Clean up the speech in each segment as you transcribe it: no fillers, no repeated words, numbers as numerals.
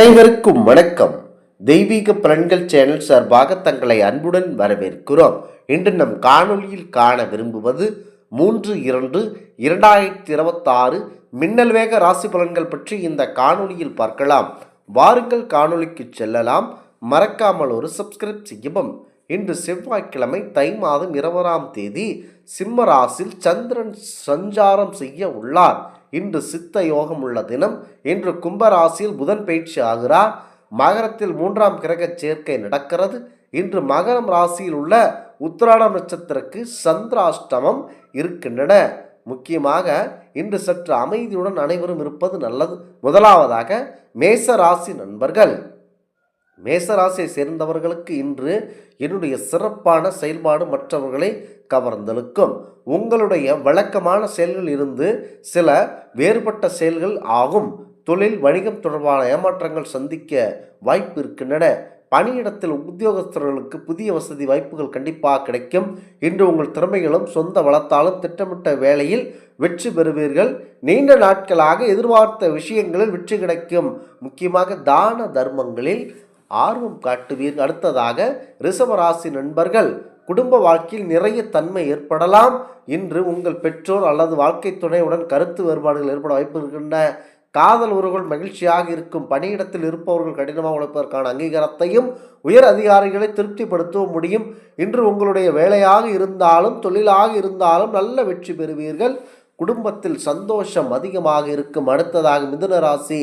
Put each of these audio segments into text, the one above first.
அனைவருக்கும் வணக்கம். தெய்வீக பலன்கள் சேனல் சார்பாக தங்களை அன்புடன் வரவேற்கிறோம். இன்று நம் காணொளியில் காண விரும்புவது 3/2/2026 மின்னல் வேக ராசி பலன்கள் பற்றி இந்த காணொளியில் பார்க்கலாம். வாருங்கள் காணொளிக்கு செல்லலாம். மறக்காமல் ஒரு சப்ஸ்கிரைப் செய்யவும். இன்று செவ்வாய்க்கிழமை தை மாதம் 20ஆம் தேதி சிம்ம ராசியில் சந்திரன் சஞ்சாரம் செய்ய உள்ளார். இன்று சித்த யோகம் உள்ள தினம். இன்று கும்பராசியில் புதன் பயிற்சி ஆகிறார். மகரத்தில் 3ஆம் கிரக சேர்க்கை நடக்கிறது. இன்று மகரம் ராசியில் உள்ள உத்திராடம் நட்சத்திரக்கு சந்திராஷ்டமம் இருக்கின்றன. முக்கியமாக இன்று சற்று அமைதியுடன் அனைவரும் இருப்பது நல்லது. முதலாவதாக மேச ராசி நண்பர்கள். மேசராசியை சேர்ந்தவர்களுக்கு இன்று என்னுடைய சிறப்பான செயல்பாடு மற்றவர்களை கவர்ந்தெழுக்கும். உங்களுடைய வழக்கமான செயல்கள் இருந்து சில வேறுபட்ட செயல்கள் ஆகும். தொழில் வணிகம் தொடர்பான ஏமாற்றங்கள் சந்திக்க வாய்ப்பு இருக்கின்றன. பணியிடத்தில் உத்தியோகஸ்தர்களுக்கு புதிய வசதி வாய்ப்புகள் கண்டிப்பாக கிடைக்கும். இன்று உங்கள் திறமைகளும் சொந்த வளத்தாலும் திட்டமிட்ட வேலையில் வெற்றி பெறுவீர்கள். நீண்ட நாட்களாக எதிர்பார்த்த விஷயங்களில் வெற்றி கிடைக்கும். முக்கியமாக தான தர்மங்களில் ஆர்வம் காட்டுவீர்கள். அடுத்ததாக ரிஷபராசி நண்பர்கள். குடும்ப வாழ்க்கையில் நிறைய தன்மை ஏற்படலாம். இன்று உங்கள் பெற்றோர் அல்லது வாழ்க்கை துணையுடன் கருத்து வேறுபாடுகள் ஏற்பட வாய்ப்பு இருக்கின்றன. காதல் உறவுகள் மகிழ்ச்சியாக இருக்கும். பணியிடத்தில் இருப்பவர்கள் கடினமாக உழைப்பதற்கான அங்கீகாரத்தையும் உயர் அதிகாரிகளை திருப்திப்படுத்த முடியும். இன்று உங்களுடைய வேலையாக இருந்தாலும் தொழிலாக இருந்தாலும் நல்ல வெற்றி பெறுவீர்கள். குடும்பத்தில் சந்தோஷம் அதிகமாக இருக்கும். அடுத்ததாக மிதுன ராசி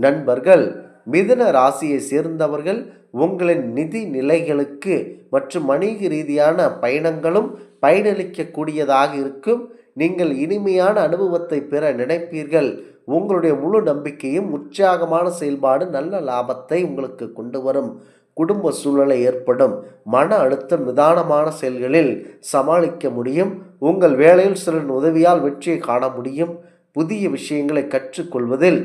நண்பர்கள். மிதுன ராசியை சேர்ந்தவர்கள் உங்களின் நிதி நிலைகளுக்கு மற்றும் வணிக ரீதியான பயணங்களும் பயனளிக்கக்கூடியதாக இருக்கும். நீங்கள் இனிமையான அனுபவத்தை பெற நினைப்பீர்கள். உங்களுடைய முழு நம்பிக்கையும் உற்சாகமான செயல்பாடு நல்ல லாபத்தை உங்களுக்கு கொண்டு வரும். குடும்ப சூழ்நிலை ஏற்படும் மன அழுத்தம் நிதானமான செயல்களில் சமாளிக்க முடியும். உங்கள் வேலையில் சிலரின் உதவியால் வெற்றியை காண முடியும். புதிய விஷயங்களை கற்றுக்கொள்வதில்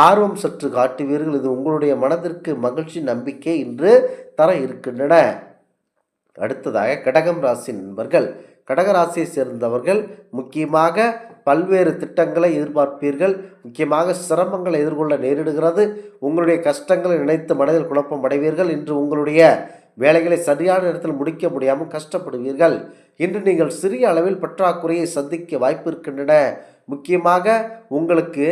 ஆர்வம் சற்று காட்டுவீர்கள். இது உங்களுடைய மனதிற்கு மகிழ்ச்சி நம்பிக்கை இன்று தர இருக்கின்றன. அடுத்ததாக கடகம் ராசி நண்பர்கள். கடகராசியை சேர்ந்தவர்கள் முக்கியமாக பல்வேறு திட்டங்களை எதிர்பார்ப்பீர்கள். முக்கியமாக சிரமங்களை எதிர்கொள்ள நேரிடுகிறது. உங்களுடைய கஷ்டங்களை நினைத்து மனதில் குழப்பம் அடைவீர்கள். இன்று உங்களுடைய வேலைகளை சரியான நேரத்தில் முடிக்க முடியாமல் கஷ்டப்படுவீர்கள். இன்று நீங்கள் சிறிய அளவில் பற்றாக்குறையை சந்திக்க வாய்ப்பு இருக்கின்றன. முக்கியமாக உங்களுக்கு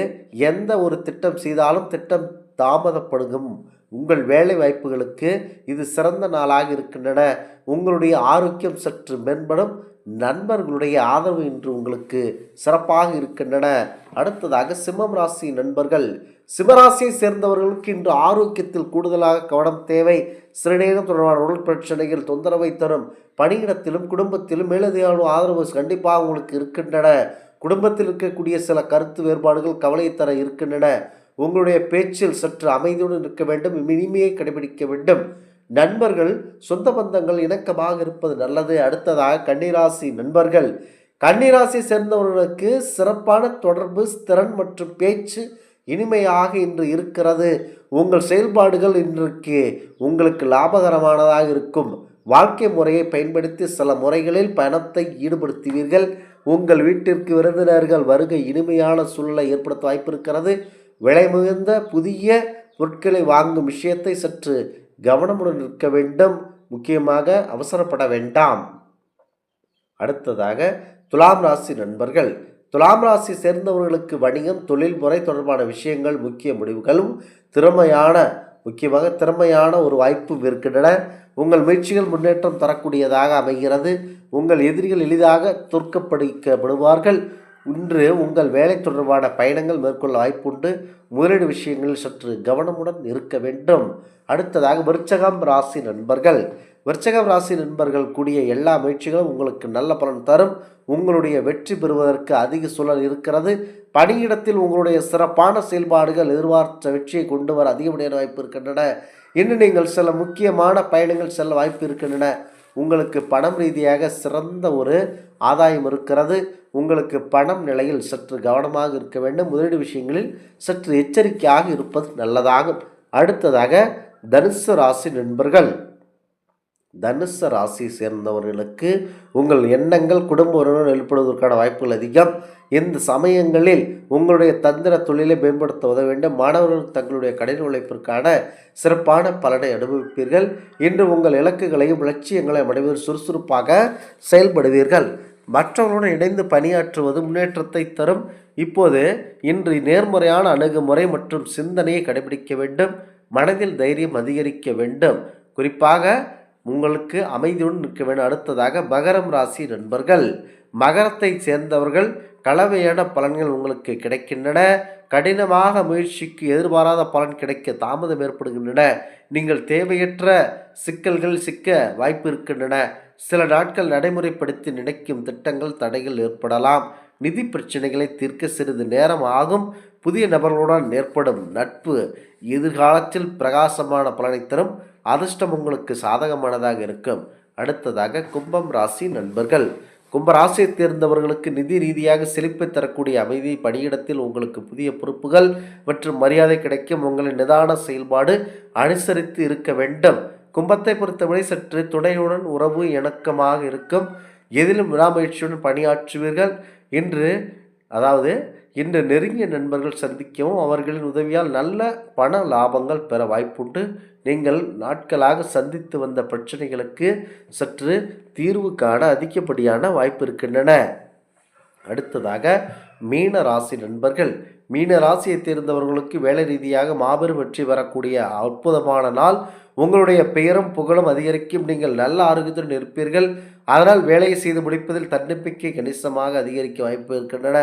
எந்த ஒரு திட்டம் செய்தாலும் திட்டம் தாமதப்படும். உங்கள் வேலை வாய்ப்புகளுக்கு இது சிறந்த நாளாக இருக்கின்றன. உங்களுடைய ஆரோக்கியம் சற்று மேம்படும். நண்பர்களுடைய ஆதரவு இன்று உங்களுக்கு சிறப்பாக இருக்கின்றன. அடுத்ததாக சிம்மம் ராசி நண்பர்கள். சிம்மராசியை சேர்ந்தவர்களுக்கு இன்று ஆரோக்கியத்தில் கூடுதலாக கவனம் தேவை. சிறுநீரகம் தொடர்பான உடல் பிரச்சனைகள் தொந்தரவை தரும். பணியிடத்திலும் குடும்பத்திலும் மேலதிகார ஆதரவு கண்டிப்பாக உங்களுக்கு இருக்கின்றன. குடும்பத்தில் இருக்கக்கூடிய சில கருத்து வேறுபாடுகள் கவலை தர இருக்கின்றன. உங்களுடைய பேச்சில் சற்று அமைதியுடன் இருக்க வேண்டும். இனிமையை கடைபிடிக்க வேண்டும். நண்பர்கள் சொந்த பந்தங்கள் இணக்கமாக இருப்பது நல்லது. அடுத்ததாக கன்னிராசி நண்பர்கள். கன்னிராசியை சேர்ந்தவர்களுக்கு சிறப்பான தொடர்பு திறன் மற்றும் பேச்சு இனிமையாக இன்று இருக்கிறது. உங்கள் செயல்பாடுகள் இன்றைக்கு உங்களுக்கு லாபகரமானதாக இருக்கும். வாழ்க்கை முறையை பயன்படுத்தி சில முறைகளில் பணத்தை ஈடுபடுத்துவீர்கள். உங்கள் வீட்டிற்கு விருந்தினர்கள் வருகை இனிமையான சூழலை ஏற்படுத்த வாய்ப்பு இருக்கிறது. விலை மிகுந்த புதிய பொருட்களை வாங்கும் விஷயத்தை சற்று கவனமுடன் இருக்க வேண்டும். முக்கியமாக அவசரப்பட வேண்டாம். அடுத்ததாக துலாம் ராசி நண்பர்கள். துலாம் ராசி சேர்ந்தவர்களுக்கு வணிகம் தொழில் முறை தொடர்பான விஷயங்கள் முக்கிய முடிவுகளும் முக்கியமாக திறமையான ஒரு வாய்ப்பு இருக்கின்றன. உங்கள் முயற்சிகள் முன்னேற்றம் தரக்கூடியதாக அமைகிறது. உங்கள் எதிரிகள் எளிதாக தோற்கடிக்கப்படுவார்கள். இன்று உங்கள் வேலை தொடர்பான பயணங்கள் மேற்கொள்ள வாய்ப்புண்டு. முதலீடு விஷயங்களில் சற்று கவனமுடன் இருக்க வேண்டும். அடுத்ததாக விருச்சகம் ராசி நண்பர்கள். விருச்சகம் ராசி நண்பர்கள் கூடிய எல்லா முயற்சிகளும் உங்களுக்கு நல்ல பலன் தரும். உங்களுடைய வெற்றி பெறுவதற்கு அதிக சூழல் இருக்கிறது. பணியிடத்தில் உங்களுடைய சிறப்பான செயல்பாடுகள் எதிர்பார்த்த வெற்றியை கொண்டு வர அதிகப்படியான வாய்ப்பு இருக்கின்றன. இன்று நீங்கள் சில முக்கியமான பயணங்கள் செல்ல வாய்ப்பு இருக்கின்றன. உங்களுக்கு பணம் ரீதியாக சிறந்த ஒரு ஆதாயம் இருக்கிறது. உங்களுக்கு பணம் நிலையில் சற்று கவனமாக இருக்க வேண்டும். முதலீடு விஷயங்களில் சற்று எச்சரிக்கையாக இருப்பது நல்லதாகும். அடுத்ததாக தனுசு ராசி நண்பர்கள். தனுசு ராசி சேர்ந்தவர்களுக்கு உங்கள் எண்ணங்கள் குடும்ப உறவுடன் வெளிப்படுவதற்கான வாய்ப்புகள் அதிகம். இந்த சமயங்களில் உங்களுடைய தந்திர தொழிலை மேம்படுத்த உதவ வேண்டும். மாணவர்கள் தங்களுடைய கடின உழைப்பிற்கான சிறப்பான பலனை அனுபவிப்பீர்கள். இன்று உங்கள் இலக்குகளையும் லட்சியங்களையும் அடைவதில் சுறுசுறுப்பாக செயல்படுவீர்கள். மற்றவர்களுடன் இணைந்து பணியாற்றுவது முன்னேற்றத்தை தரும். இன்று நேர்முறையான அணுகுமுறை மற்றும் சிந்தனையை கடைபிடிக்க வேண்டும். மனதில் தைரியம் அதிகரிக்க வேண்டும். குறிப்பாக உங்களுக்கு அமைதியுடன் நிற்க வேண்டும். அடுத்ததாக மகரம் ராசி நண்பர்கள். மகரத்தை சேர்ந்தவர்கள் கலவையான பலன்கள் உங்களுக்கு கிடைக்கின்றன. கடினமாக முயற்சிக்கு எதிர்பாராத பலன் கிடைக்க தாமதம் ஏற்படுகின்றன. நீங்கள் தேவையற்ற சிக்கல்கள் சிக்க வாய்ப்பு இருக்கின்றன. சில நாட்கள் நடைமுறைப்படுத்தி நினைக்கும் திட்டங்கள் தடைகள் ஏற்படலாம். நிதி பிரச்சனைகளை தீர்க்க சிறிது நேரம் ஆகும். புதிய நபர்களுடன் ஏற்படும் நட்பு எதிர்காலத்தில் பிரகாசமான பலனை தரும். அதிர்ஷ்டம் உங்களுக்கு சாதகமானதாக இருக்கும். அடுத்ததாக கும்பம் ராசி நண்பர்கள். கும்பராசியை தேர்ந்தவர்களுக்கு நிதி ரீதியாக செழிப்பை தரக்கூடிய அமைதி, பணியிடத்தில் உங்களுக்கு புதிய பொறுப்புகள் மற்றும் மரியாதை கிடைக்கும். உங்களின் நிதான செயல்பாடு அனுசரித்து இருக்க வேண்டும். கும்பத்தை பொறுத்தவரை சற்று துணையுடன் உறவு இணக்கமாக இருக்கும். எதிலும் விடாமுயற்சியுடன் பணியாற்றுவீர்கள். இன்று நெருங்கிய நண்பர்கள் சந்திக்கவும் அவர்களின் உதவியால் நல்ல பண லாபங்கள் பெற வாய்ப்புண்டு. நீங்கள் நாட்களாக சந்தித்து வந்த பிரச்சனைகளுக்கு சற்று தீர்வு காண அதிகப்படியான வாய்ப்பு இருக்கின்றன. அடுத்ததாக மீன ராசி நண்பர்கள். மீன ராசியை தேர்ந்தவர்களுக்கு வேலை ரீதியாக மாபெரும் வெற்றி பெறக்கூடிய அற்புதமான நாள். உங்களுடைய பெயரும் புகழும் அதிகரிக்கும். நீங்கள் நல்ல ஆரோக்கியத்துடன் இருப்பீர்கள். அதனால் வேலையை செய்து முடிப்பதில் தன்னம்பிக்கை கணிசமாக அதிகரிக்க வாய்ப்பு இருக்கின்றன.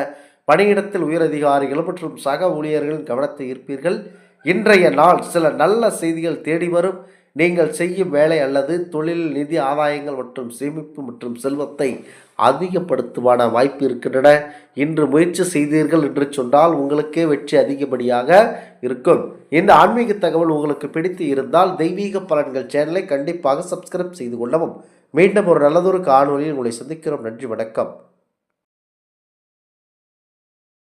பணியிடத்தில் உயர் அதிகாரிகள் மற்றும் சக ஊழியர்களின் கவனத்தை ஈர்ப்பீர்கள். இன்றைய நாள் சில நல்ல செய்திகள் தேடி வரும். நீங்கள் செய்யும் வேலை அல்லது தொழில் நிதி ஆதாயங்கள் மற்றும் சேமிப்பு மற்றும் செல்வத்தை அதிகப்படுத்துவான வாய்ப்பு இருக்கின்றன. இன்று முயற்சி செய்தீர்கள் என்று சொன்னால் உங்களுக்கே வெற்றி அதிகப்படியாக இருக்கும். இந்த ஆன்மீக தகவல் உங்களுக்கு பிடித்து இருந்தால் தெய்வீக பலன்கள் சேனலை கண்டிப்பாக சப்ஸ்கிரைப் செய்து கொள்ளவும். மீண்டும் ஒரு நல்லதொரு காணொலியில் உங்களை சந்திக்கிறோம். நன்றி, வணக்கம்.